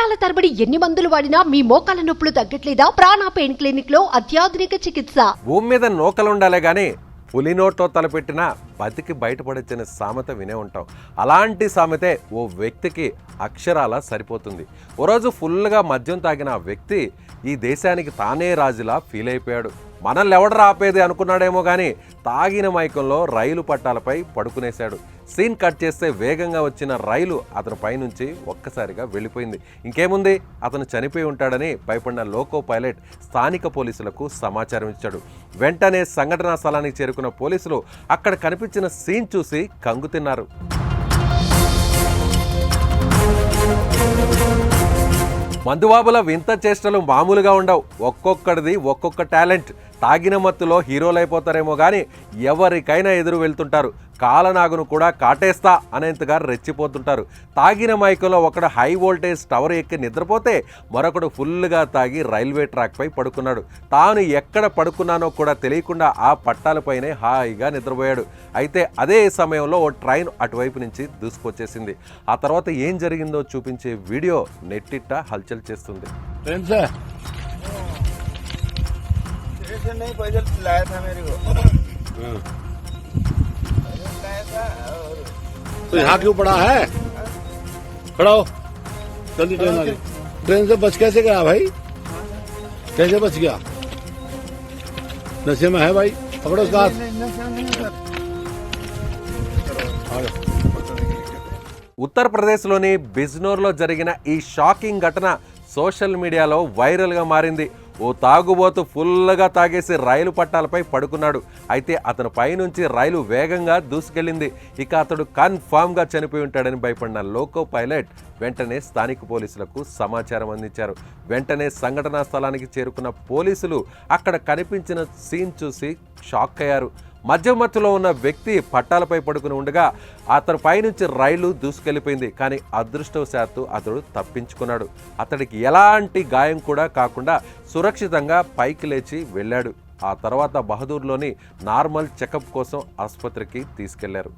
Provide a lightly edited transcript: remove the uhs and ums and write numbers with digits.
సంవత్సరాల తరబడి ఎన్ని మందులు వాడినా మీ మోకాల నొప్పులు తగ్గట్లేదా? ప్రాణ పెయిన్ క్లినిక్ లో అత్యాధునిక చికిత్స. భూమి మీద నోకలుండాలే గానీ పులి నోట్లో తలపెట్టినా బతికి బయటపడొచ్చిన సామెత వినే ఉంటాం. అలాంటి సామెతే ఓ వ్యక్తికి అక్షరాల సరిపోతుంది. ఓ రోజు ఫుల్గా మద్యం తాగిన ఆ వ్యక్తి ఈ దేశానికి తానే రాజులా ఫీల్ అయిపోయాడు. మనల్ని ఎవడరా ఆపేది అనుకున్నాడేమో కానీ తాగిన మైకంలో రైలు పట్టాలపై పడుకునేశాడు. సీన్ కట్ చేస్తే వేగంగా వచ్చిన రైలు అతని పైనుంచి ఒక్కసారిగా వెళ్ళిపోయింది. ఇంకేముంది, అతను చనిపోయి ఉంటాడని భయపడిన లోకో పైలట్ స్థానిక పోలీసులకు సమాచారం ఇచ్చాడు. వెంటనే సంఘటనా స్థలానికి చేరుకున్న పోలీసులు అక్కడ కనిపించిన సీన్ చూసి కంగుతిన్నారు. మందుబాబుల వింత చేష్టలు మామూలుగా ఉండవు. ఒక్కొక్కడిది ఒక్కొక్క టాలెంట్. తాగిన మత్తులో హీరోలు అయిపోతారేమో కానీ ఎవరికైనా ఎదురు వెళ్తుంటారు. కాలనాగును కూడా కాటేస్తా అనేంతగా రెచ్చిపోతుంటారు. తాగిన మైకంలో ఒకడు హై వోల్టేజ్ టవర్ ఎక్కి నిద్రపోతే మరొకడు ఫుల్గా తాగి రైల్వే ట్రాక్పై పడుకున్నాడు. తాను ఎక్కడ పడుకున్నానో కూడా తెలియకుండా ఆ పట్టాలపైనే హాయిగా నిద్రపోయాడు. అయితే అదే సమయంలో ఓ ట్రైన్ అటువైపు నుంచి దూసుకొచ్చేసింది. ఆ తర్వాత ఏం జరిగిందో చూపించే వీడియో నెట్టిట్ట హల్చల్ చేస్తుంది. नहीं पैदल लाया था मेरे को तो यहाँ क्यों पड़ा है? खड़ा हो, जल्दी ट्रेन आ गई। ट्रेन से बच कैसे गया भाई? कैसे बच गया? नशे में है भाई, पकड़ो उसका हाथ। ఉత్తరప్రదేశ్లోని బిజ్నోర్లో జరిగిన ఈ షాకింగ్ ఘటన సోషల్ మీడియాలో వైరల్గా మారింది. ఓ తాగుబోతు ఫుల్గా తాగేసి రైలు పట్టాలపై పడుకున్నాడు. అయితే అతని పైనుంచి రైలు వేగంగా దూసుకెళ్లింది. ఇక అతడు కన్ఫామ్గా చనిపోయి ఉంటాడని భయపడిన లోకో పైలట్ వెంటనే స్థానిక పోలీసులకు సమాచారం అందించారు. వెంటనే సంఘటనా స్థలానికి చేరుకున్న పోలీసులు అక్కడ కనిపించిన సీన్ చూసి షాక్ అయ్యారు. మద్యం మత్తులో ఉన్న వ్యక్తి పట్టాలపై పడుకుని ఉండగా అతని పైనుంచి రైలు దూసుకెళ్లిపోయింది. కానీ అదృష్టవశాత్తు అతడు తప్పించుకున్నాడు. అతడికి ఎలాంటి గాయం కూడా కాకుండా సురక్షితంగా పైకి లేచి వెళ్ళాడు. ఆ తర్వాత బహదూర్లోని నార్మల్ చెకప్ కోసం ఆసుపత్రికి తీసుకెళ్లారు.